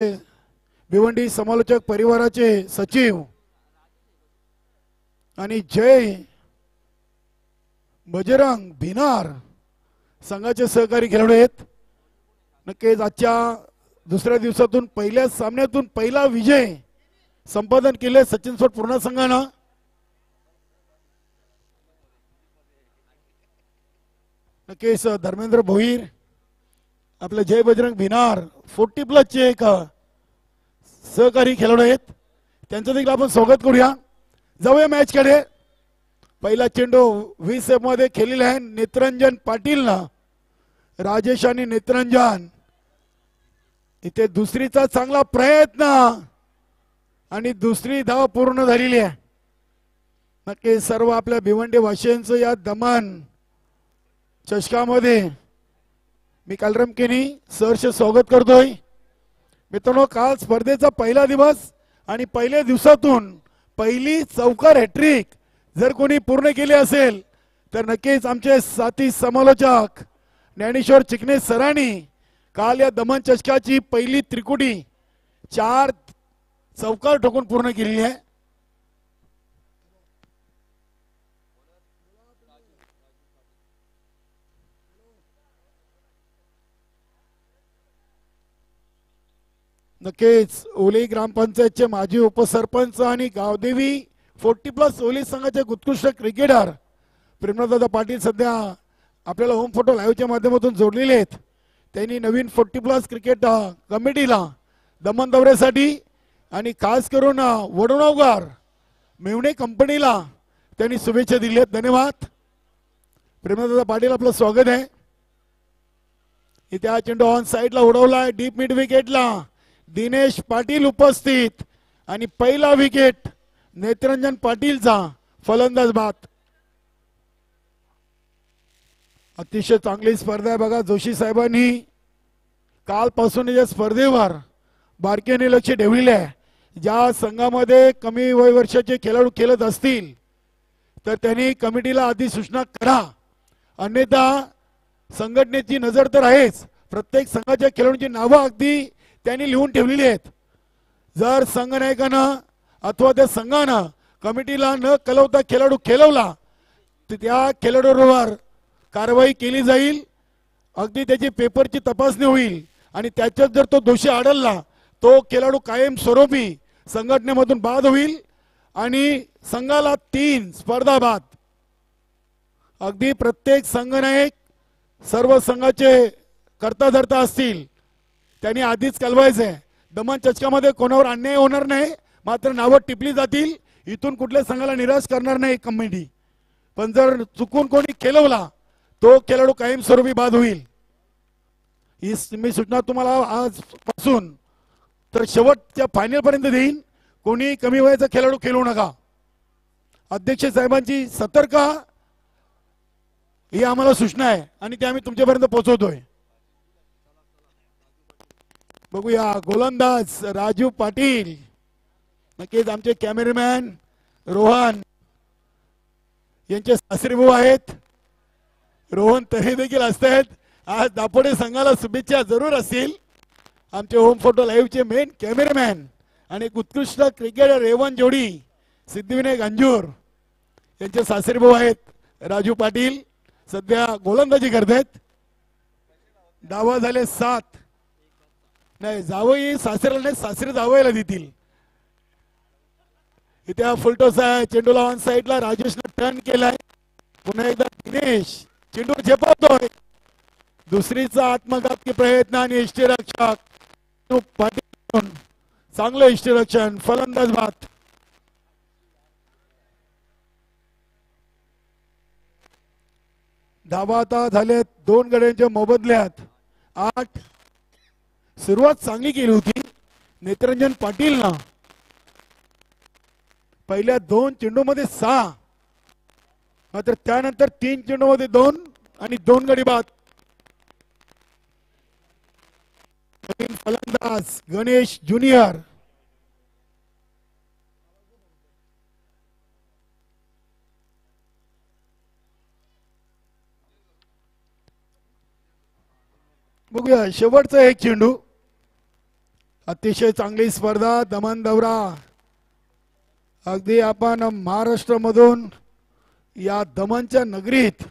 भिवंडी समालोचक परिवाराचे सचिव आणि जय बजरंग भिनार संघाचे सहकारी खेळाडू आहेत। नक्कीच आजच्या दुसऱ्या दिवसातून पहिल्या सामन्यातून पहिला विजय संपादन केले सचिन सोट पूर्ण संघानं। नक्कीच धर्मेंद्र भोईर आपले जय बजरंग भिनार 40+ चे एक सहकारी खेळाडू आहेत, त्यांचं देखील आपण स्वागत करूया। जाऊया मॅच कडे। पहिला चेंडू 20 मध्ये खेळलेला आहे नेत्रंजन पाटील ना, राजेश आणि नेत्रंजन इथे दुसरीचा चांगला प्रयत्न आणि दुसरी धाव पूर्ण झालेली आहे। नक्की सर्व आपल्या भिवंडी वाशियांचं या दमन चषकामध्ये मी कालरमकेनी सहर्ष स्वागत करतोय। मित्रांनो, काल स्पर्धेचा पहिला दिवस आणि पहिल्या दिवसातून पहिली चौकार हॅट्रिक जर कोणी पूर्ण केली असेल तर नक्कीच आमचे साथी समालोचक ज्ञानेश्वर चिकणे सरांनी काल या दमन चषकाची पहिली त्रिकुटी 4 चौकार ठोकून पूर्ण केली आहे। नक्कीच ओली ग्रामपंचायतचे माजी उपसरपंच आणि गावदेवी 40+ ओली संघाचे उत्कृष्ट क्रिकेटर प्रेमदादा पाटील सध्या आपल्याला होम फोटो लाईव्हच्या माध्यमातून जोडलेले आहेत। त्यांनी नवीन 40+ क्रिकेट कमिटीला दमन दौऱ्यासाठी आणि खास करून वडोणगार मेवणे कंपनीला त्यांनी शुभेच्छा दिल्या आहेत। धन्यवाद प्रेमदादा पाटील, आपलं स्वागत आहे। इथे हा चेंडू ऑन साइडला उडवलाय डीप मिड विकेटला दिनेश पाटील उपस्थित आणि पहिला विकेट नेत्रंजन पाटीलचा फलंदाज बाद। अतिशय चांगली स्पर्धा आहे बघा। जोशी साहेबांनी कालपासून या स्पर्धेवर बारकाईने लक्ष ठेवले आहे। ज्या संघामध्ये कमी वय वर्षाचे खेळाडू खेळत असतील तर त्यांनी कमिटीला आधी सूचना करा, अन्यथा संघटनेची नजर तर आहेच, प्रत्येक संघाच्या खेळाडूंची नावं अगदी त्यांनी लिहून ठेवलेली आहेत। जर संघनायकानं अथवा त्या संघानं कमिटीला न कळवता खेळाडू खेळवला तर त्या खेळाडूवर कारवाई केली जाईल, अगदी त्याची पेपरची तपासणी होईल आणि त्याच्यात जर तो दोषी आढळला तो खेळाडू कायमस्वरूपी संघटनेमधून बाद होईल आणि संघाला 3 स्पर्धा बाद। अगदी प्रत्येक संघनायक सर्व संघाचे करता धरता असतील त्यांनी आधीच कळवायचंय। दमन चषकामध्ये कोणावर अन्याय होणार नाही, मात्र नावं टिपली जातील। इथून कुठल्या संघाला निराश करणार नाही कमिटी, पण जर चुकून कोणी खेळवला तो खेळाडू कायमस्वरूपी बाद होईल। ही मी सूचना तुम्हाला आजपासून तर शेवटच्या फायनल पर्यंत देईन। कोणी कमी वयाचा खेळाडू खेळू नका। अध्यक्ष साहेबांची सतर्कता ही आम्हाला सूचना आहे आणि ते आम्ही तुमच्यापर्यंत पोहोचवतोय। बघूया गोलंदाज राजू पाटील, नक्कीच आमचे कॅमेरामॅन रोहन यांचे सासरेभाऊ आहेत। रोहन तरी देखील असतात। आज दापोडे संघाला शुभेच्छा जरूर असतील। आमचे होम फोटो लाईव्हचे मेन कॅमेरामॅन आणि एक उत्कृष्ट क्रिकेटर रेवन जोडी सिद्धिविनायक अंजूर यांचे सासरेभाऊ आहेत राजू पाटील, सध्या गोलंदाजी करतात। डावा झाले 7, नाही जावई सासऱ्याला नाही, सासरे जावईला देतील। इथे फुलटॉस आहे, चेंडूला ऑन साइडला राजेशने टर्न केलाय। पुन्हा एकदा दिनेश चेंडू झेपावतोय, दुसरीचा आत्मघातकी प्रयत्न आणि इष्टरक्षक पाटील चांगलं इष्टरक्षण, फलंदाज बाद। धावा आता झाल्यात 2 गड्यांच्या मोबदल्यात 8। सुरुवात चांगली केली होती नेत्रंजन पाटील ना, पहिल्या 2 चेंडूमध्ये 6, मात्र त्यानंतर 3 चेंडूमध्ये 2 आणि 2 गडी बाद। फलंदाज गणेश ज्युनियर, बघूया शेवटचा एक चेंडू अतिशय चांगली स्पर्धा दमन दौरा अगदी आपण महाराष्ट्रामधून या दमनच्या नगरीत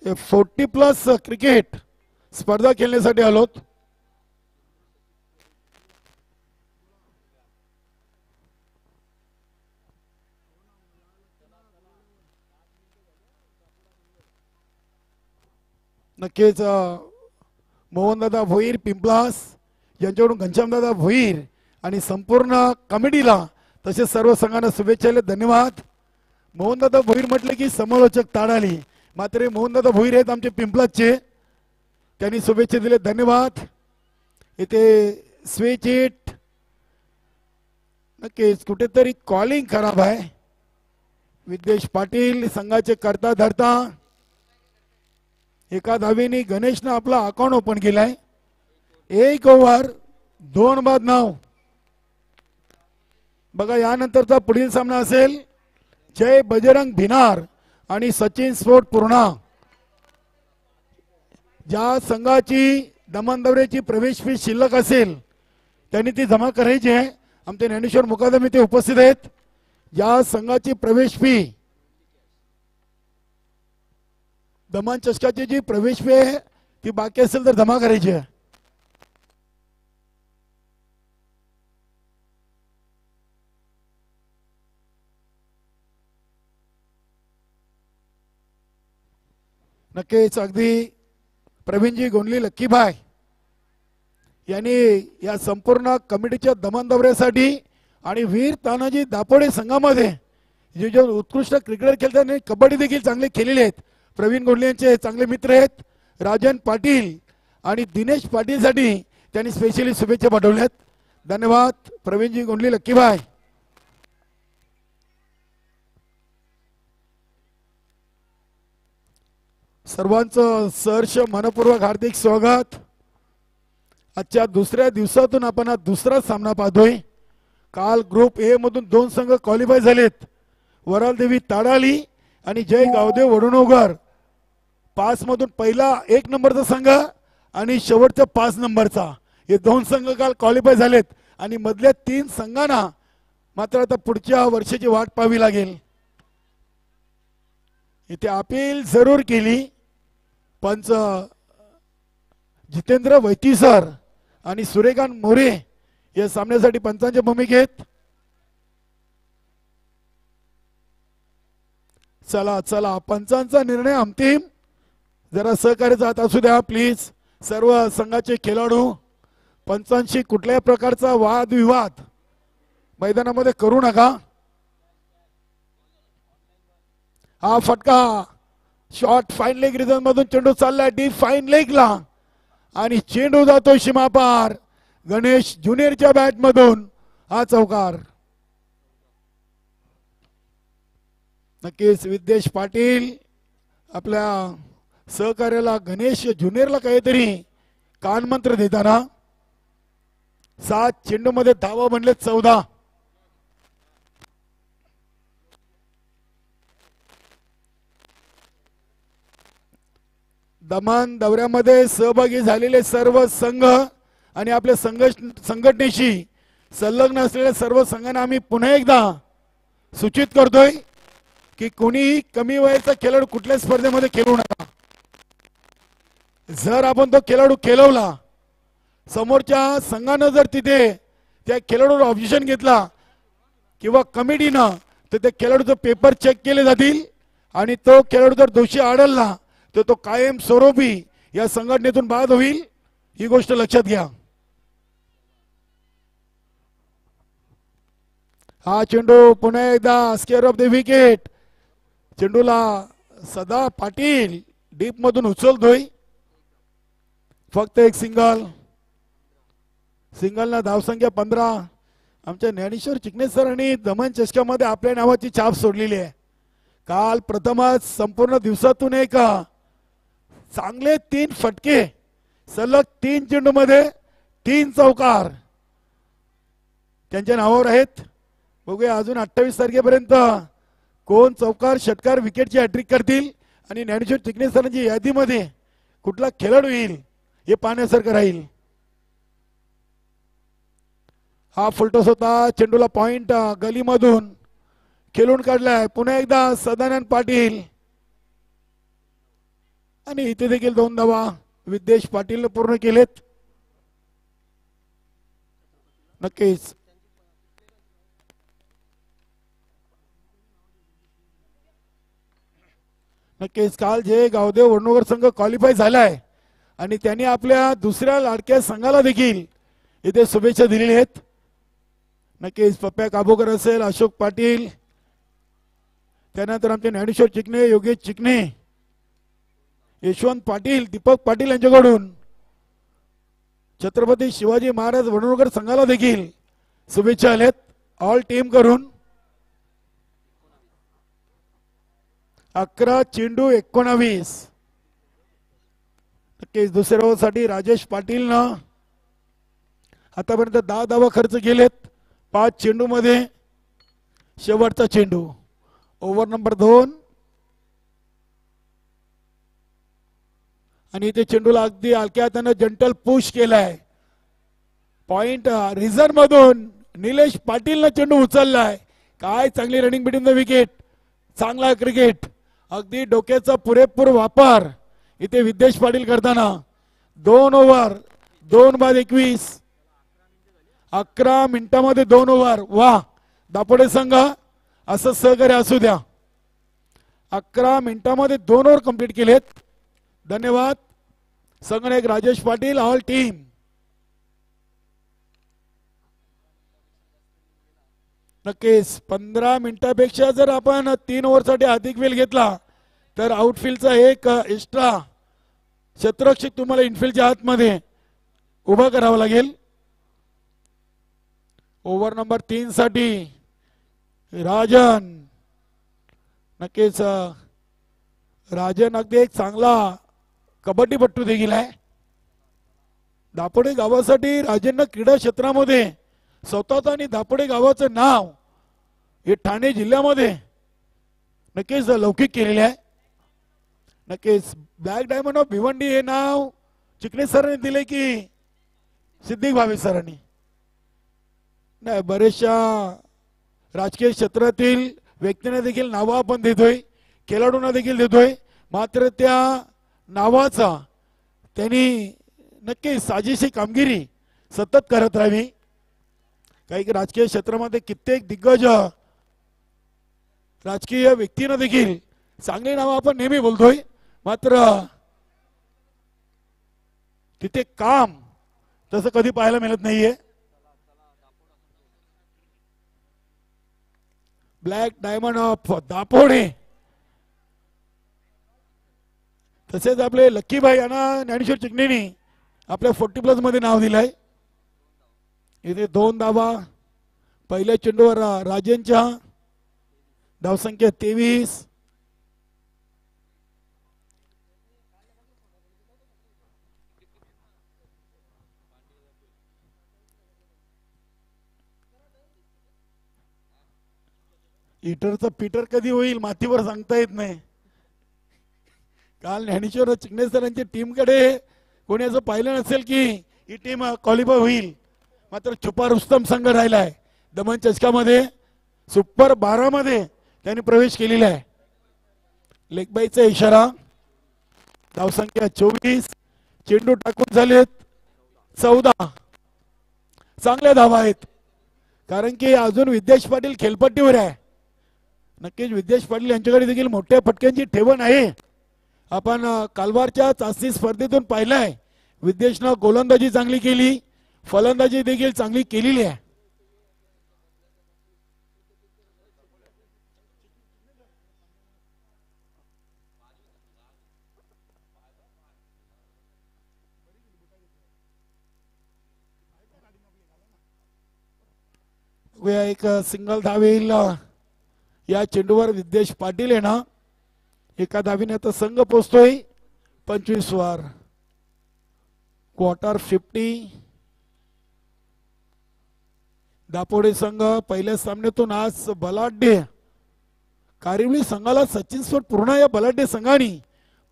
40+ क्रिकेट स्पर्धा खेळण्यासाठी आलोत। नक्कीच मोहनदादा भोईर पिंपलास यांच्याकडून घनश्यामदादा भोईर आणि संपूर्ण कमिटीला तसेच सर्व संघांना शुभेच्छा धन्यवाद। मोहनदादा भोईर म्हटले की समालोचक ताडाली, मात्र मोहनदादा भोईर आहेत आमचे पिंपलासचे, त्यांनी शुभेच्छा दिले धन्यवाद। इथे स्विच हिट नक्कीच कुठेतरी कॉलिंग खराब आहे। विद्येश पाटील संघाचे करता धरता एका धावेने गणेशने आपला अकाउंट ओपन केलाय। 1 ओव्हर 2 बाद नाव। बघा यानंतरचा पुढील सामना असेल जय बजरंग भिनार आणि सचिन स्पोर्ट पूर्णा। ज्या संघाची दमन दौऱ्याची प्रवेश फी शिल्लक असेल त्यांनी ती जमा करायची आहे। आमचे ज्ञानेश्वर मुकादम इथे उपस्थित आहेत। ज्या संघाची प्रवेश फी दमन चषकाची जी प्रवेश फी आहे ती बाकी असेल तर जमा करायची आहे। नक्कीच अगदी प्रवीणजी गोंडली लक्कीभाई यांनी या संपूर्ण कमिटीच्या दमन दौऱ्यासाठी आणि वीर तानाजी दापोडे संघामध्ये जे उत्कृष्ट क्रिकेटर खेळतात आणि कबड्डी देखील चांगले खेळलेले आहेत। प्रवीण गोंडले यांचे चांगले मित्र आहेत राजन पाटील आणि दिनेश पाटील साठी त्यांनी स्पेशली शुभेच्छा पाठवल्यात धन्यवाद प्रवीणजी गोंडली लक्कीभाई। सर्वांचं सहर्ष मनपूर्वक हार्दिक स्वागत। आजच्या दुसऱ्या दिवसातून आपण हा दुसरा सामना पाहतोय। काल ग्रुप ए मधून 2 संघ क्वालिफाय झालेत, वरालदेवी ताडाली आणि जय गावदेव वडुणोगर। 5 मधून पहिला 1 नंबरचा संघ आणि शेवटचा 5 नंबरचा हे 2 संघ काल क्वालिफाय झालेत आणि मधल्या 3 संघांना मात्र आता पुढच्या वर्षाची वाट पाहावी लागेल। इथे अपील जरूर केली पंच जितेंद्र वैती सर आणि सूर्यकांत मोरे या सामन्यासाठी पंचांच्या भूमिकेत। चला चला पंचांचा निर्णय अंतिम, जरा सहकार्य जात असू द्या प्लीज। सर्व संघाचे खेळाडू पंचांशी कुठल्याही प्रकारचा वादविवाद मैदानामध्ये करू नका। हा फटका शॉट फाईन लेग रिझन मधून चेंडू चाललाय डीप फाईन लेगला आणि चेंडू जातो सीमापार गणेश ज्युनियरच्या बॅट मधून हा चौकार। नक्कीच विद्येश पाटील आपल्या सहकार्याला गणेश ज्युनियरला काहीतरी कानमंत्र देताना 7 चेंडू मध्ये धावा बनले 14। दमन दौऱ्यामध्ये सहभागी झालेले सर्व संघ आणि आपल्या संघटनेशी संलग्न असलेल्या सर्व संघांना आम्ही पुन्हा एकदा सूचित करतोय की कोणीही कमी वयाचा खेळाडू कुठल्या स्पर्धेमध्ये खेळू नका। जर आपण तो खेळाडू खेळवला समोरच्या संघानं जर तिथे त्या खेळाडूवर ऑब्जेक्शन घेतला किंवा कमिटीनं तर त्या खेळाडूचे पेपर चेक केले जातील आणि तो खेळाडू जर दोषी आढळला तर तो कायम स्वरूपी या संघटनेतून बाद होईल, ही गोष्ट लक्षात घ्या। हा चेंडू पुन्हा एकदा स्केअर ऑफ द विकेट, चेंडूला सदा पाटील डीप मधून उचलतोय। फक्त एक सिंगल, सिंगलना धावसंख्या 15। आमच्या ज्ञानेश्वर चिकणे सरांनी दमन चषकामध्ये आपल्या नावाची छाप सोडलेली आहे। काल प्रथमच संपूर्ण दिवसातून एक चांगले 3 फटके सलग 3 चेंडू मध्ये 3 चौकार त्यांच्या नावावर आहेत। बघूया अजून 28 तारखेपर्यंत कोण चौकार षटकार विकेटची हॅट्रिक करतील आणि ज्ञानेश्वर चिकणे सरांची यादीमध्ये कुठला खेळाडू येईल हे पाहण्यासारखं राहील। हा फुलटॉस होता. चेंडूला पॉइंट गलीमधून खेळून काढलाय. पुन्हा एकदा सदानंद पाटील आणि इथे देखील 2 धावा विद्येश पाटील पूर्ण केलेत. नक्कीच नक्कीच काल जे गावदेव वडनगर संघ क्वालिफाय झालाय आणि त्यांनी आपल्या दुसऱ्या लाडक्या संघाला देखील इथे शुभेच्छा दिलेल्या आहेत. नक्कीच पप्प्या काबोकर असेल, अशोक पाटील, त्यानंतर आमचे ज्ञानेश्वर चिकणे, योगेश चिकणे, यशवंत पाटील, दीपक पाटील यांच्याकडून छत्रपती शिवाजी महाराज वडनगर संघाला देखील शुभेच्छा आल्यात ऑल टीम करून. 11 चेंडू 19. नक्कीच दुसऱ्या ओव्हरसाठी राजेश पाटीलनं आतापर्यंत 10 धावा खर्च केलेत 5 चेंडू मध्ये. शेवटचा चेंडू ओव्हर नंबर 2 आणि इथे चेंडूला अगदी हलक्या हाताने जंटल पुश केलाय. पॉइंट रिझर्व मधून निलेश पाटीलनं चेंडू उचललाय. काय चांगली रनिंग बिटवीन द विकेट. चांगला क्रिकेट. अगदी डोक्याचा पुरेपूर वापर इथे विद्येश पाटील करताना. 2 ओव्हर 2 बाद 21. 11 मिनिटांमध्ये 2 ओव्हर. वा दापोडे संघ असं सहकार्य असू द्या. 11 मिनिटांमध्ये 2 ओव्हर कंप्लीट केलेत. धन्यवाद संघनायक राजेश पाटील ऑल टीम. नक्कीच 15 मिनिटांपेक्षा जर आपण 3 ओव्हरसाठी अधिक वेळ घेतला तर आउटफील्डचा एक एक्स्ट्रा क्षेत्ररक्षक तुम्हाला इनफिल्डच्या आतमध्ये उभा करावा लागेल. ओव्हर नंबर 3 साठी राजन. नक्कीच राजन अगदी एक चांगला कबड्डीपट्टू देखील आहे. दापोडे गावासाठी राजेंना क्रीडा क्षेत्रामध्ये स्वतःचं आणि दापोडे गावाचं नाव हे ठाणे जिल्ह्यामध्ये नक्कीच लौकिक केलेले आहे. नक्कीच ब्लॅक डायमंड ऑफ भिवंडी हे नाव चिकणे सरांनी दिले की सिद्दीक भावे सरांनी. नाही बरेचशा राजकीय क्षेत्रातील व्यक्तींना देखील नावं आपण देतोय, खेळाडूंना देखील देतोय. मात्र त्या नावाचा त्यांनी नक्की साजेशी कामगिरी सतत करत राहावी. काही राजकीय क्षेत्रामध्ये कित्येक दिग्गज राजकीय व्यक्तींना देखील चांगली नावं आपण नेहमी बोलतोय, मात्र तिथे काम तसं कधी पाहायला मिळत नाहीये. ब्लॅक डायमंड ऑफ दापोडे तसेच आपले लक्कीभाई यांना ज्ञानेश्वर चिकणेनी आपल्या 40+ मध्ये नाव दिलंय. इथे 2 धावा पहिल्या चेंडूवर राजेंच्या. धावसंख्या 23. इटरचा पीटर कधी होईल मातीवर सांगता येत नाही. काल ज्ञानेश्वर चिकणे सरांच्या टीमकडे कोणी असं पाहिलं नसेल की ही टीम क्वालिफाय होईल, मात्र छुपा रुस्तम संघ राहिलाय. दमन चषकामध्ये सुपर 12 मध्ये त्यांनी प्रवेश केलेला आहे. लेगबाईचा इशारा. धावसंख्या 24. चेंडू टाकून झालेत 14. चांगल्या धावा आहेत कारण की अजून विद्येश पाटील खेळपट्टीवर आहे. नक्कीच विद्येश पाटील यांच्याकडे देखील मोठ्या फटक्यांची ठेवण आहे. आपण कालवारच्या चाचणी स्पर्धेतून पाहिलंय विद्येशनं गोलंदाजी चांगली केली, फलंदाजी देखील चांगली केलेली आहे. एक सिंगल धावेल या चेंडूवर विद्येश पाटील आहे ना. एका धावीने आता संघ पोहोचतोय 25 वर. क्वार्टर 50. दापोडे संघ पहिल्या सामन्यातून आज बलाढ्य कारिवली संघाला सचिन स्फोट पूर्ण या बलाढ्य संघाने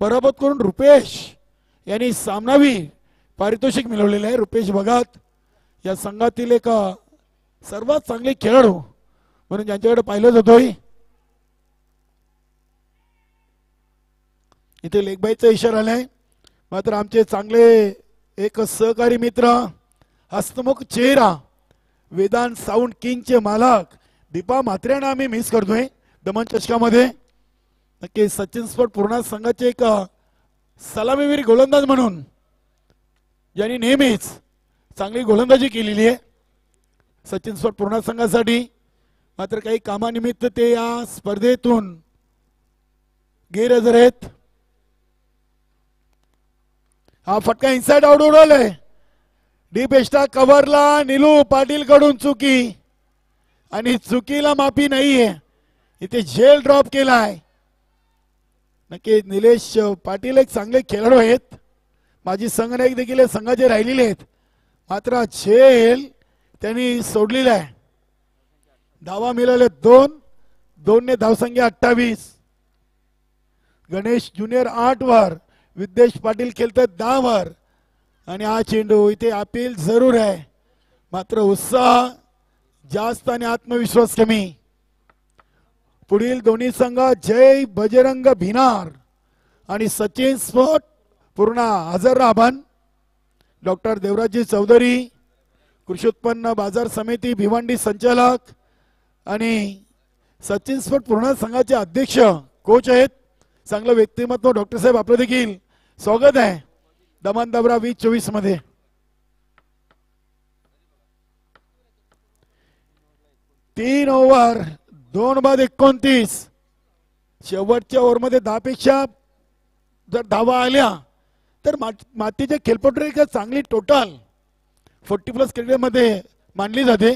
पराभूत करून रुपेश यांनी सामनावी पारितोषिक मिळवलेले आहे. रुपेश भगत या संघातील एक सर्वात चांगले खेळाडू म्हणून ज्यांच्याकडे पाहिलं जातोय इथे लेगबाईचा इशारा आलाय. मात्र आमचे चांगले एक सहकारी मित्र हस्तमुख चेहरा वेदांत साऊंड किंगचे मालक दीपा म्हात्रेंना आम्ही मिस करतोय दमन चषकामध्ये. नक्की सचिन स्पोर्ट पूर्णा संघाचे एक सलामीवीर गोलंदाज म्हणून ज्यांनी नेहमीच चांगली गोलंदाजी केलेली आहे सचिन स्पोर्ट पूर्णा संघासाठी. मात्र काही कामानिमित्त ते या स्पर्धेतून गैरहजर आहेत. हा फटका inside out उडवलाय. Deep एस्टा कव्हरला Nilu Patil कडून चुकी आणि चुकीला माफी नाहीये. इथे झेल ड्रॉप केलाय. नक्की निलेश पाटील एक चांगले खेळाडू आहेत. माजी संघनायक देखील संघाचे राहिलेले आहेत. मात्र झेल त्यांनी सोडलेला आहे. धावा मिळाले 2 ने धावसंख्या 28. गणेश ज्युनियर 8 वर विद्येश पाटील खेळतात 10 वर आणि हा चेंडू इथे अपील जरूर आहे. मात्र उत्साह जास्त आणि आत्मविश्वास कमी. पुढील दोन्ही संघ जय बजरंग भिनार आणि सचिन स्पोर्ट पूर्ण हजर राहण. डॉक्टर देवराजी चौधरी कृषी उत्पन्न बाजार समिती भिवंडी संचालक आणि सचिन स्पोर्ट पूर्ण संघाचे अध्यक्ष कोच आहेत. चांगलं व्यक्तिमत्व डॉक्टर साहेब आपलं देखील स्वागत आहे दमन दबरा 2024 मध्ये. तीन ओव्हर 2 बाद 29. शेवटच्या ओव्हरमध्ये 10 पेक्षा जर धावा आल्या तर मातीच्या खेळपट्टी चांगली टोटल 40+ क्रिकेट मध्ये मानली जाते.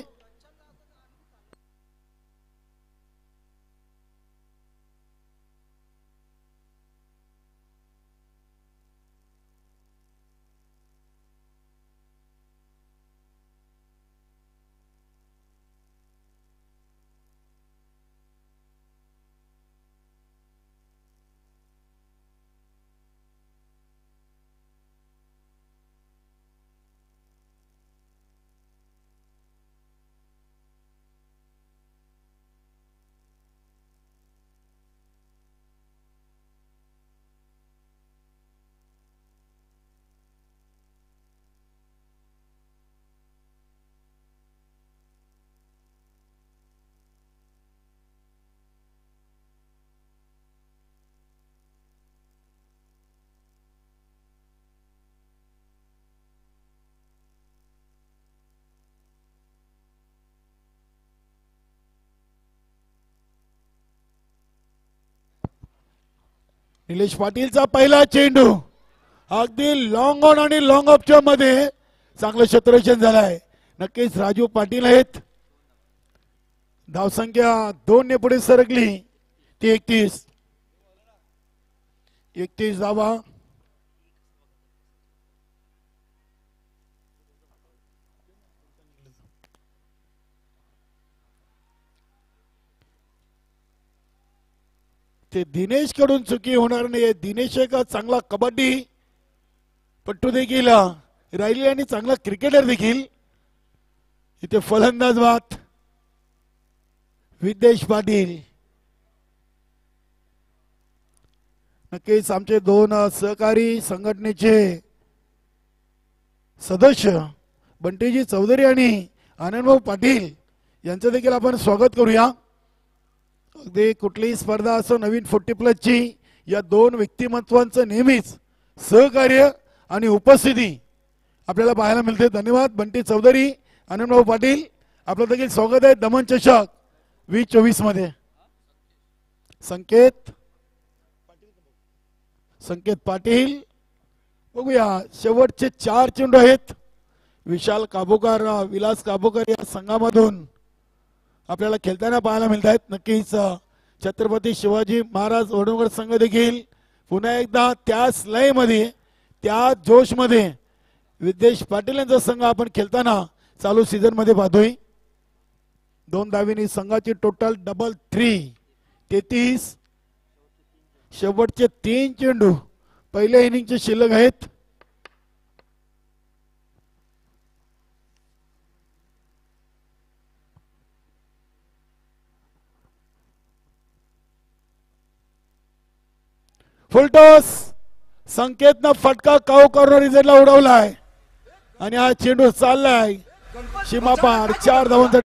निलेश पाटीलचा पहिला चेंडू अगदी लॉंग ऑन आणि लॉंग ऑफच्या मध्ये चांगलं क्षेत्ररक्षण झालंय. नक्कीच राजू पाटील आहेत. धावसंख्या 2 ने पुढे सरकली ती 31 धावा. ते दिनेश कडून चुकी होणार नाही. दिनेश एक चांगला कबड्डी पट्टू देखील राहिली आणि चांगला क्रिकेटर देखील. इथे फलंदाज बाद विद्येश पाटील. नक्कीच आमचे 2 सहकारी संघटनेचे सदस्य बंटीजी चौधरी आणि आनंदभाऊ पाटील यांचं देखील आपण स्वागत करूया. अगदी कुठलीही स्पर्धा असो नवीन 40+ ची या 2 व्यक्तिमत्वांचं नेहमीच सहकार्य आणि उपस्थिती आपल्याला पाहायला मिळते. धन्यवाद बंटी चौधरी आनंदभाऊ पाटील आपलं देखील स्वागत आहे दमन चषक 2024 मध्ये. संकेत पाटील बघूया शेवटचे 4 चेंडू आहेत. विशाल काबोकर विलास काबोकर या संघामधून आपल्याला खेळताना पाहायला मिळत आहेत. नक्कीच छत्रपती शिवाजी महाराज वडनगर संघ देखील पुन्हा एकदा त्याच लयमध्ये त्या जोश मध्ये विद्येश पाटील यांचा संघ आपण खेळताना चालू सीझन मध्ये पाहतोय. 2 धावींनी संघाची टोटल डबल 3 33. शेवटचे 3 चेंडू पहिल्या इनिंगचे शिल्लक आहेत. फुलटॉस संकेतनं फटका काऊ कॉर्नर रिझल्टला उडवलाय आणि हा चेंडू चाललाय सीमापार 4 धावांचा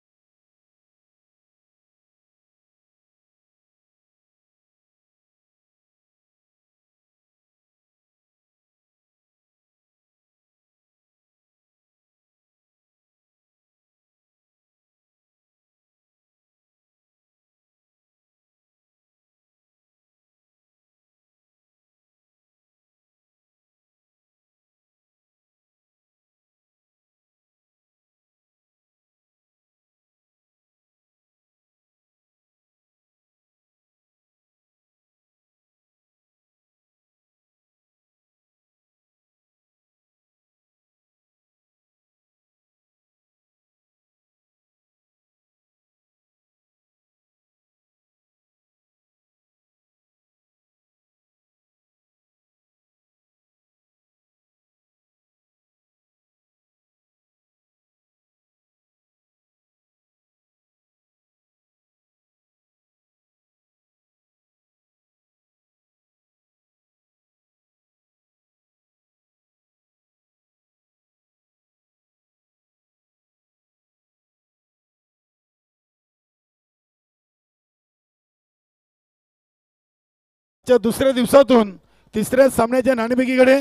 दुसऱ्या दिवसातून तिसऱ्या सामन्याच्या नाणेफेकीकडे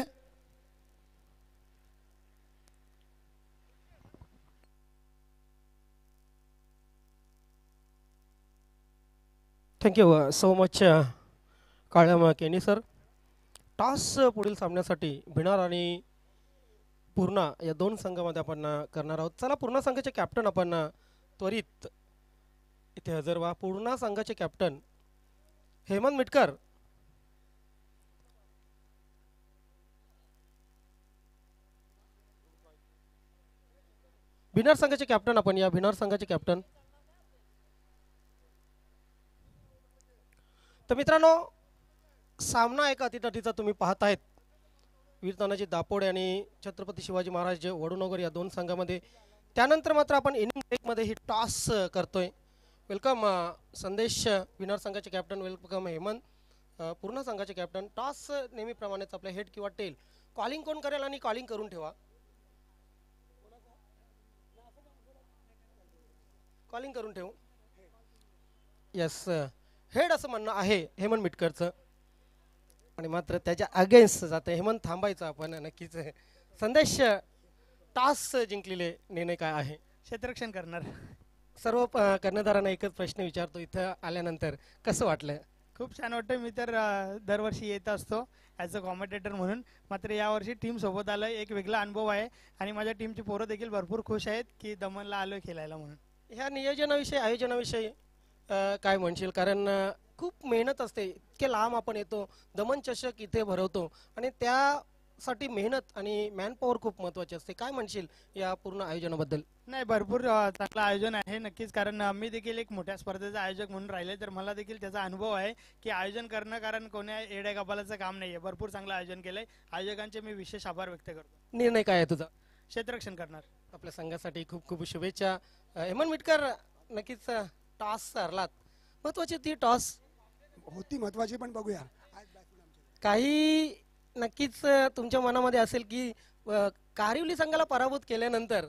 थँक्यू सो मच काळ्या केनी सर. टॉस पुढील सामन्यासाठी भिनार आणि पूर्णा या दोन संघामध्ये आपण करणार आहोत. चला पूर्णा संघाचे कॅप्टन आपण त्वरित इथे हजर व्हा. पूर्णा संघाचे कॅप्टन हेमंत मिटकर. भिनार संघाचे कॅप्टन आपण या. भिनार संघाचे कॅप्टन. तर मित्रांनो सामना एका अटीतटीचा तुम्ही पाहत आहेत. वीर तानाजी दापोडे आणि छत्रपती शिवाजी महाराज वडूनगर या दोन संघामध्ये. त्यानंतर मात्र आपण इनिंग ब्रेकमध्ये ही टॉस करतोय. वेलकम संदेश विनर संघाचे कॅप्टन. वेलकम हेमंत पूर्ण संघाचे कॅप्टन. टॉस नेहमीप्रमाणेच आपल्या हेड किंवा टेल कॉलिंग कोण करेल आणि कॉलिंग करून ठेवा. कॉलिंग करून ठेवू. यस हेड असं म्हणणं आहे हेमंत मिटकरचं आणि मात्र त्याच्या अगेन्स्ट जाते. हेमंत थांबायचं आपण नक्कीच. संदेश टॉस जिंकलेले निर्णय काय आहे? क्षेत्ररक्षण करणार. सर्व कर्णधारांना एकच प्रश्न विचारतो इथं आल्यानंतर कसं वाटलं? खूप छान वाटतं. मी तर दरवर्षी येत असतो ॲज अ कॉमेंटेटर म्हणून. मात्र यावर्षी टीम सोबत आलं एक वेगळा अनुभव आहे आणि माझ्या टीमची पोरं देखील भरपूर खुश आहेत की दमनला आलो खेळायला म्हणून. ह्या नियोजनाविषयी आयोजनाविषयी काय म्हणशील? कारण खूप मेहनत असते. इतके लांब आपण येतो, दमन चषक इथे भरवतो आणि त्यासाठी मेहनत आणि मॅनपॉवर खूप महत्त्वाची असते. काय म्हणशील या पूर्ण आयोजनाबद्दल? नाही भरपूर चांगलं आयोजन आहे नक्कीच. कारण मी देखील एक मोठ्या स्पर्धेचा आयोजक म्हणून राहिले तर मला देखील त्याचा अनुभव आहे की आयोजन करणं कारण कोण्या येड्या कपालाचं काम नाही आहे. भरपूर चांगलं आयोजन केलंय. आयोजकांचे मी विशेष आभार व्यक्त करतो. निर्णय काय आहे तुझा? क्षेत्ररक्षण करणार. आपल्या संघासाठी खूप खूप शुभेच्छा. हेमंत मिटकर नक्कीच टॉस हरलात. महत्वाची ती टॉस होती महत्वाची पण बघूया. काही नक्कीच तुमच्या मनामध्ये असेल की कारिवली संघाला पराभूत केल्यानंतर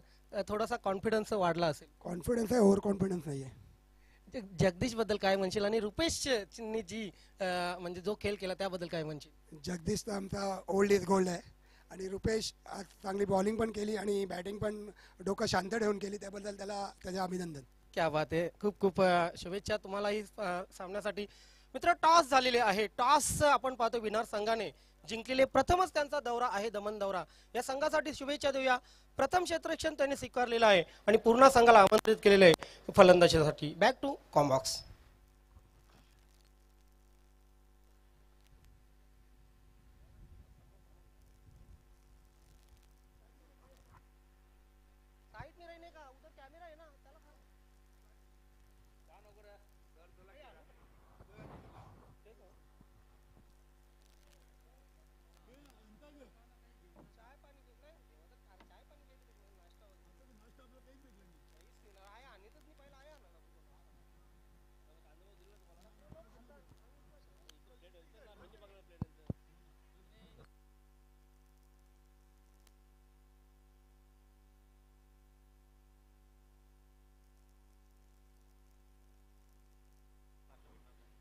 थोडासा कॉन्फिडन्स वाढला असेल. कॉन्फिडन्स आहे, ओव्हर कॉन्फिडन्स नाही आहे. जगदीश बद्दल काय म्हणशील आणि रुपेशनी जी म्हणजे जो खेळ केला त्याबद्दल काय म्हणशील? जगदीश तर आमचा ओल्ड इज गोल्ड आहे आणि रुपेश आज चांगली बॉलिंग पण केली आणि बॅटिंग पण डोकं शांत ठेवून केली. त्याबद्दल त्याला त्याचे अभिनंदन. क्या बात आहे. खूप खूप शुभेच्छा तुम्हालाही सामन्यासाठी. मित्र टॉस झालेले आहे. टॉस आपण पाहतो विनर संघाने जिंकलेले. प्रथमच त्यांचा दौरा आहे दमन दौरा. या संघासाठी शुभेच्छा देऊया. प्रथम क्षेत्ररक्षण त्यांनी स्वीकारलेलं आहे आणि पूर्ण संघाला आमंत्रित केलेलं आहे फलंदाजीसाठी. Back to combox.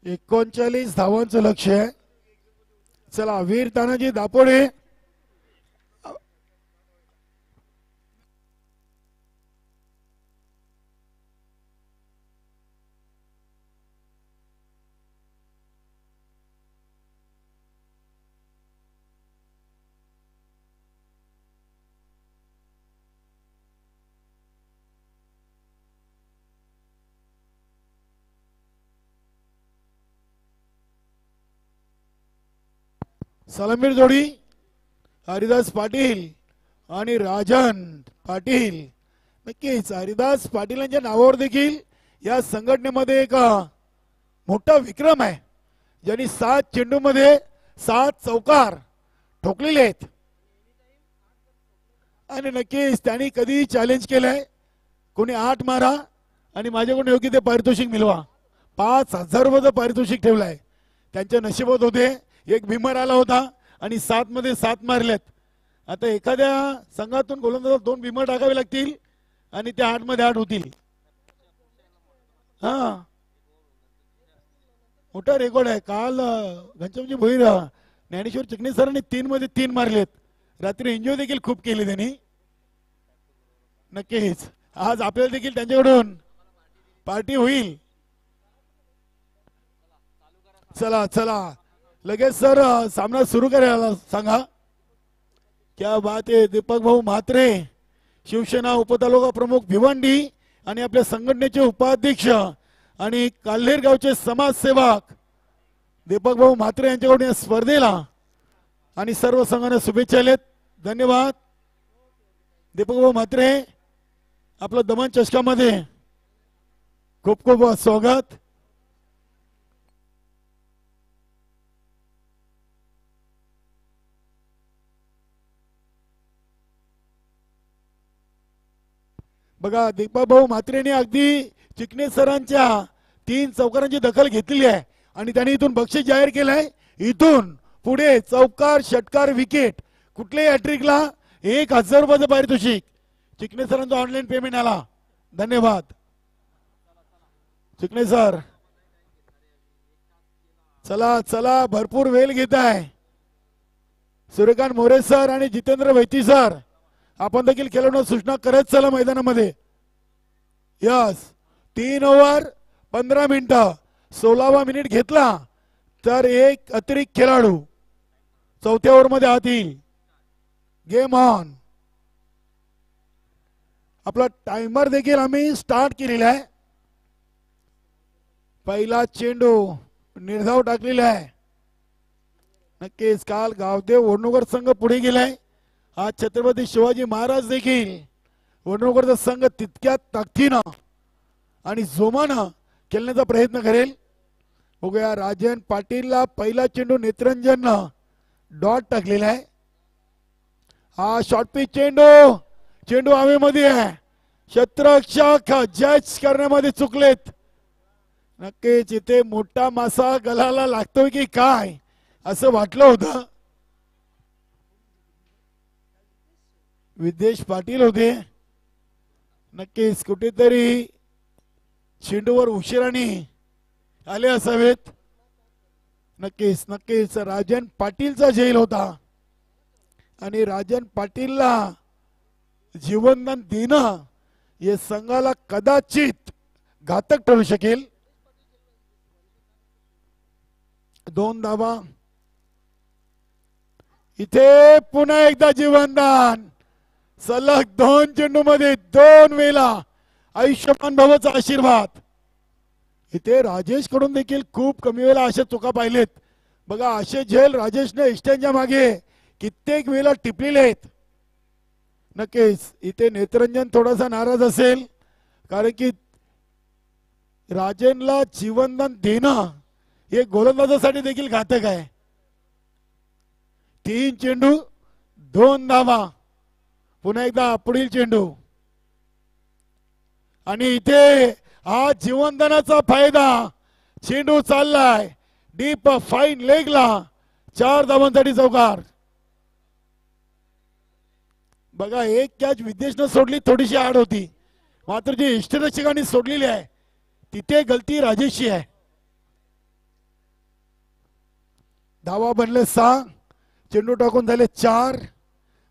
39 धावांचं लक्ष आहे. चला वीर तानाजी दापोडे सलामीर जोडी हरिदास पाटील आणि राजन पाटील. नक्कीच हरिदास पाटीलांच्या नावावर देखील या संघटनेमध्ये एक मोठा विक्रम आहे, ज्यांनी 7 चेंडूमध्ये 7 चौकार ठोकलेले आहेत. आणि नक्कीच त्यांनी कधी चॅलेंज केलंय कोणी 8 मारा आणि माझ्याकडून योग्य ते पारितोषिक मिळवा. 5,000 रुपयाचं पारितोषिक ठेवलंय. त्यांच्या नशिबात होते एक भीमर आला होता आणि 7 मध्ये 7 मारलेत. आता एखाद्या संघातून गोलंदाजाला 2 भीमर टाकावे लागतील आणि त्या 8 मध्ये 8 होतील. हा मोठा रेकॉर्ड आहे. काल घनश्यामजी भोईर ज्ञानेश्वर चिकणे सरांनी 3 मध्ये 3 मारलेत. रात्री एन्जॉय देखील खूप केली त्यांनी. नक्कीच आज आपल्याला देखील त्यांच्याकडून पार्टी होईल. चला चला लगेच सर सामना सुरू करायला सांगा. क्या बात आहे. दीपक भाऊ म्हात्रे शिवसेना उपतालुका प्रमुख भिवंडी आणि आपल्या संघटनेचे उपाध्यक्ष आणि काल्हेर गावचे समाजसेवक दीपक भाऊ म्हात्रे यांच्याकडून या स्पर्धेला आणि सर्व संघांना शुभेच्छा दिलेत. धन्यवाद दीपक भाऊ म्हात्रे. आपलं दमन चषकामध्ये खूप खूप स्वागत. बघा दीपक भाऊ म्हात्रेने अगदी चिकणे सरांच्या 3 चौकारांची दखल घेतलेली आहे आणि त्यांनी इथून बक्षीस जाहीर केलंय. इथून पुढे चौकार षटकार विकेट कुठल्याही हॅट्रिकला 1,000 रुपयाचं पारितोषिक. चिकणे सरांचा ऑनलाईन पेमेंट आला. धन्यवाद चिकणे सर. चला चला भरपूर वेळ घेत आहे. सूर्यकांत मोरे सर आणि जितेंद्र वैती सर आपण देखील खेळाडूंना सूचना करत चला मैदानामध्ये. यस 3 ओव्हर 15 मिनिटं 16वा मिनिट घेतला तर एक अतिरिक्त खेळाडू 4थ्या ओव्हर मध्ये आत येईल. Game on. आपला टाइमर देखील आम्ही स्टार्ट केलेला आहे. पहिला चेंडू निर्धाव टाकलेला आहे. नक्कीच काल गावदेव वडनोकर संघ पुढे गेलाय. आज छत्रपती शिवाजी महाराज देखील वडनोकरचा संघ तितक्या ताकदीनं आणि जोमानं खेळण्याचा प्रयत्न करेल. बघूया राजन पाटीलला पहिला चेंडू नेत्रंजननं डॉट टाकलेला आहे. हा शॉर्ट पिच चेंडू चेंडू हवेमध्ये आहे. क्षेत्ररक्षक जज करण्यामध्ये चुकलेत. नक्कीच इथे मोठा मासा गलाला लागतोय की काय असं वाटलं होतं. विद्येश पाटील होते. नक्कीच कुठेतरी चेंडूवर उशिराने आले असावेत. नक्कीच नक्कीच राजन पाटीलचा झेल होता आणि राजन पाटीलला जीवनदान देणं हे संघाला कदाचित घातक ठरू शकेल. 2 धावा. इथे पुन्हा एकदा जीवनदान. सलग 2 चेंडू मध्ये 2 वेळा आयुष्यमान भवचा आशीर्वाद. इथे राजेश कडून देखील खूप कमी वेळा अशा चुका पाहिलेत. बघा असे झेल राजेशने इष्टांच्या मागे कित्येक वेळा टिपलेले आहेत. नक्कीच इथे नेत्रंजन थोडासा नाराज असेल कारण की राजेनला जीवनदान देणं हे गोलंदाजासाठी देखील घातक आहे. 3 चेंडू 2 धावा. पुन्हा एकदा पुढील चेंडू आणि इथे हा जीवनदानाचा फायदा. चेंडू चाललाय डीप फाईन लेगला. 4 धावांसाठी चौकार. बघा एक कॅच विद्येशनं सोडली थोडीशी आड होती मात्र जी इष्टरक्षकांनी सोडलेली आहे तिथे गलती राजेशची आहे. धावा बनले 6, चेंडू टाकून झाले 4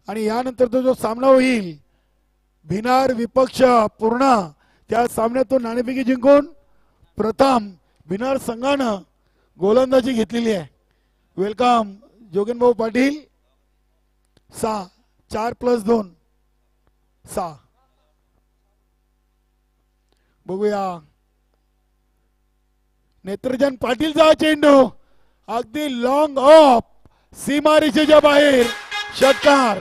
आणि यानंतर तो जो सामना होईल भिनार विपक्ष पूर्णा त्या सामन्यातून नाणेफेकी जिंकून प्रथम भिनार संघानं गोलंदाजी घेतलेली आहे. वेलकम जोगेन भाऊ पाटील. 6 4 + 2 6. बघूया नेत्रजन पाटीलचा चेंडू अगदी लॉंग ऑफ सीमारेषेच्या बाहेर षटकार.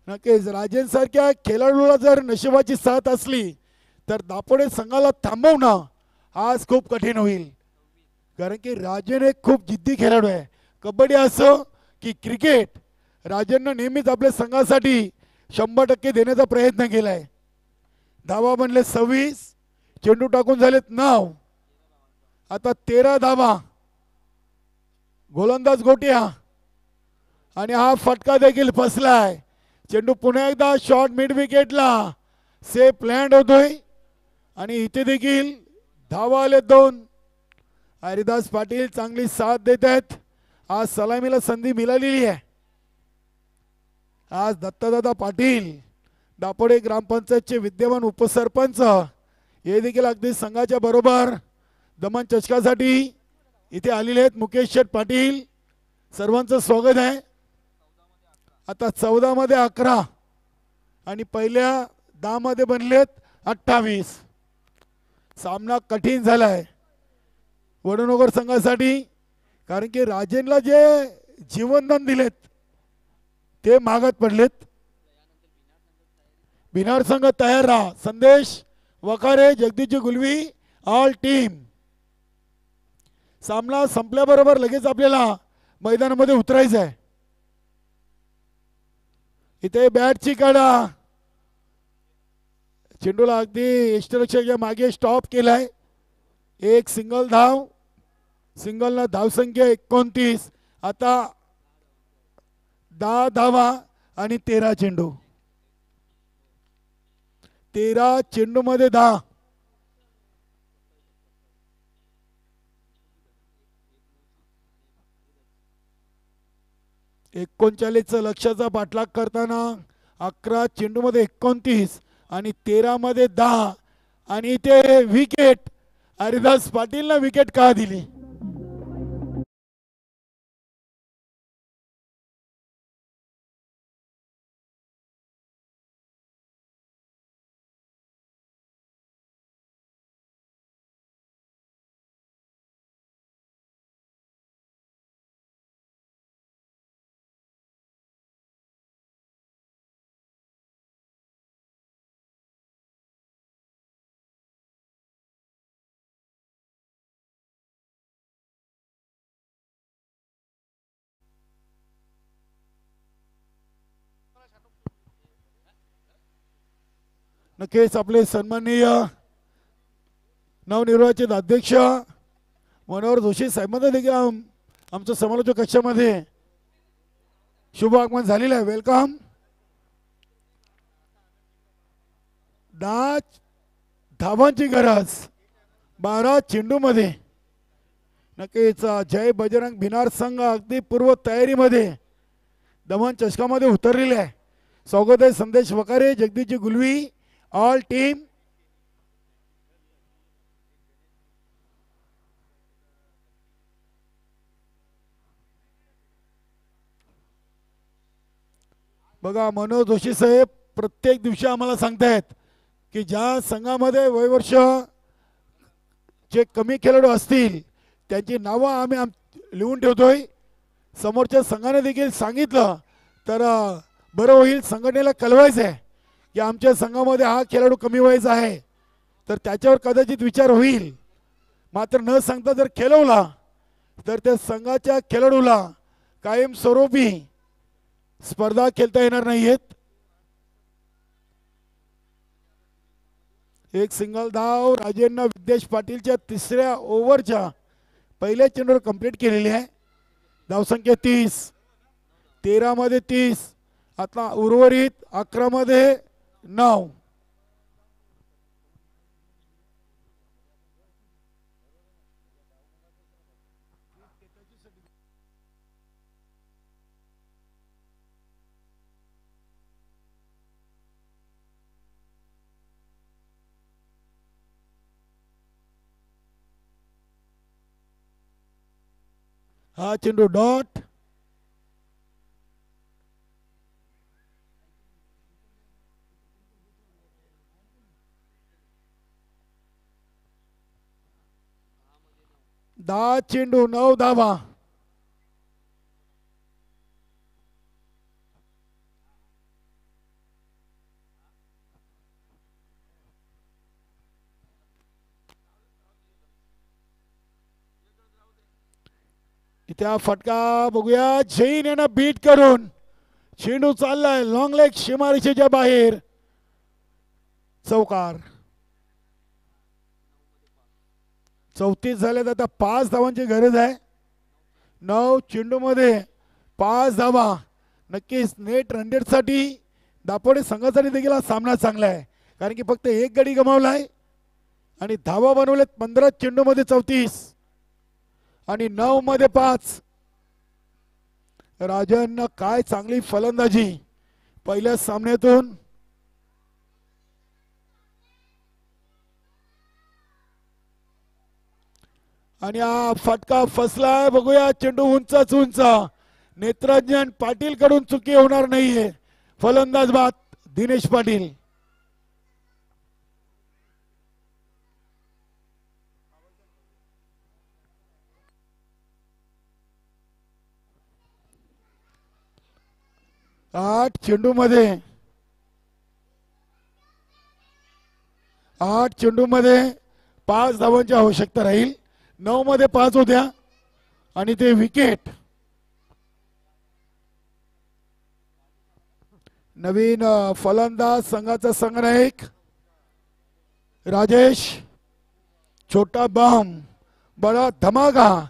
नक्कीच राजेन सारख्या खेळाडूला जर नशिबाची साथ असली तर दापोडे संघाला थांबवणं आज खूप कठीण होईल. कारण की राजन एक खूप जिद्दी खेळाडू आहे. कबड्डी असो की क्रिकेट, राजननं नेहमीच आपल्या संघासाठी 100% देण्याचा प्रयत्न केलाय. धावा बनले 26, चेंडू टाकून झालेत 9, आता 13 धावा. गोलंदाज गोट्या आणि हा फटका देखील फसलाय. चेंडू पुन्हा एकदा शॉर्ट मिड विकेटला सेफ लँड होतोय आणि इथे देखील धावा आले 2. हरिदास पाटील चांगली साथ देत आहेत. आज सलामीला संधी मिळालेली आहे. आज दत्तदादा पाटील दापोडे ग्रामपंचायतचे विद्यमान उपसरपंच हे देखील अगदी संघाच्या बरोबर दमन चषकासाठी इथे आलेले आहेत. मुकेश शेठ पाटील सर्वांचं स्वागत आहे. आता 14 मध्ये 11 आणि पहिल्या 10 मध्ये बनलेत 28. सामना कठीण झालाय वडनगर संघासाठी. कारण की राजेंला जे जीवनदान दिलेत ते मागत पडलेत. बिनार संघ तयार राहा. संदेश वखारे, जगदीश गुलवी, ऑल टीम. सामना संपल्याबरोबर लगेच आपल्याला मैदानामध्ये उतरायचं आहे. इथे बॅटची काढा. चेंडूला अगदी यष्टरक्षकाच्या मागे स्टॉप केलाय. एक सिंगल धाव. सिंगलला धावसंख्या 29. आता 10 धावा आणि 13 चेंडू. 13 चेंडू मध्ये 10. एकोणचाळीसचा लक्षाचा पाठलाग करताना 11 चेंडू मध्ये 29 आणि 13 मध्ये 10 आणि इथे विकेट. हरिदास पाटीलला विकेट का दिली? नक्कीच आपले सन्माननीय नवनिर्वाचित अध्यक्ष मनोहर जोशी साहेबांना देखील आमच्या समालोचक कक्षामध्ये शुभ आगमन झालेलं आहे. वेलकम. 10 धावांची गरज 12 चेंडू मध्ये. नक्कीच जय बजरंग भिनार संघ अगदी पूर्व तयारीमध्ये दमन चषकामध्ये उतरलेले आहे. स्वागत आहे संदेश वकारे, जगदीश गुलवी, ऑल टीम. बघा मनोज जोशी साहेब प्रत्येक दिवशी आम्हाला सांगतायत की ज्या संघामध्ये वयवर्ष जे कमी खेळाडू असतील त्यांची नावं आम्ही लिहून ठेवतोय. समोरच्या संघाने देखील सांगितलं तर बरं होईल. संघटनेला कळवायचं आहे की आमच्या संघामध्ये हा खेळाडू कमी वयाचा आहे तर त्याच्यावर कदाचित विचार होईल. मात्र न सांगता जर खेळवला तर त्या संघाच्या खेळाडूला कायमस्वरूपी स्पर्धा खेळता येणार नाहीयेत. एक सिंगल धाव राजेंना विद्येश पाटीलच्या 3ऱ्या ओव्हरच्या पहिल्या चेंडूवर कंप्लीट केलेली आहे. धावसंख्या 30. 13 मध्ये 30. आता उर्वरित 11 मध्ये 9. हा चेंडू डॉट. दहा चेंडू 9 धावा. त्या फटका बघूया. जैन यांना बीट करून चेंडू चाललाय लॉंग लेग सीमारेषेच्या बाहेर. चौकार. 34 झालेत. आता 5 धावांची गरज आहे. 9 चेंडू मध्ये 5 धावा. नक्कीच नेट रन रेट साठी दापोडे संघासाठी देखील हा सामना चांगला आहे, कारण की फक्त एक गडी गमावलाय आणि धावा बनवलेत 15 चेंडू मध्ये 34 आणि 9 मध्ये 5. राजन काय चांगली फलंदाजी पहिल्या सामन्यातून. आणि हा फटका फसलाय. बघूया चेंडू उंचाच उंच. नेत्रंजन पाटील कडून चुकी होणार नाहीये. फलंदाज बाद दिनेश पाटील. आठ चेंडू मध्ये 5 धावांची आवश्यकता राहील. 9 मध्ये 5 होत्या आणि ते विकेट. नवीन फलंदाज संघाचा संघनायक राजेश. छोटा बम बडा धमाका.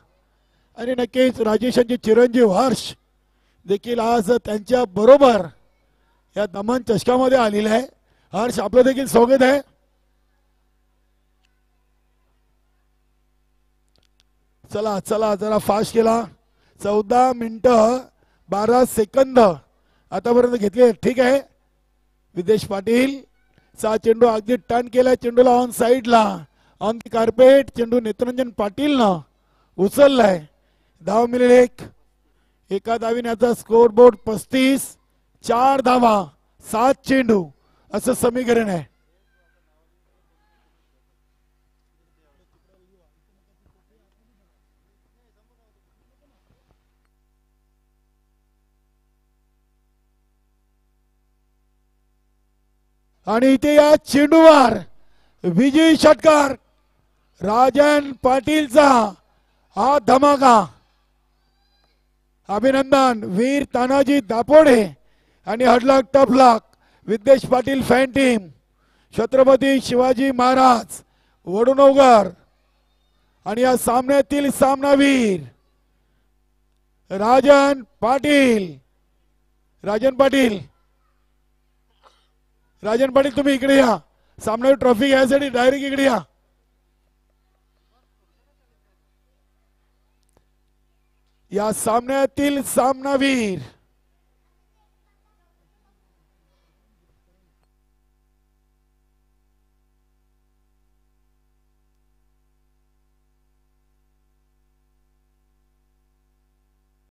आणि नक्कीच राजेशांचे चिरंजीव हर्ष देखील आज त्यांच्या बरोबर या दमन चषकामध्ये आलेले आहे. हर्ष आपलं देखील स्वागत आहे. चला चला जरा फास्ट केला. 14 मिनिटं 12 सेकंद आतापर्यंत घेतले. ठीक आहे. विदेश पाटील 6 चेंडू अगदी टर्न केला. चेंडूला ऑन साइडला ऑन दी कार्पेट. चेंडू नेत्रंजन पाटील न उचललाय. धाव मिळेल 1. एका धावीने आता स्कोर बोर्ड 35. 4 धावा 7 चेंडू असं समीकरण आहे. आणि इथे या चेंडूवर विजयी षटकार राजन पाटीलचा. हा धमाका. अभिनंदन वीर तानाजी दापोडे आणि हडलक टफलक विद्येश पाटील फॅन टीम. छत्रपती शिवाजी महाराज वडुनगर आणि या सामन्यातील सामनावीर राजन पाटील. राजन पाटील तुम्ही इकडे या. सामन्यावर ट्रॉफी घ्यायसाठी डायरेक्ट इकडे या. या सामन्यातील सामनावीर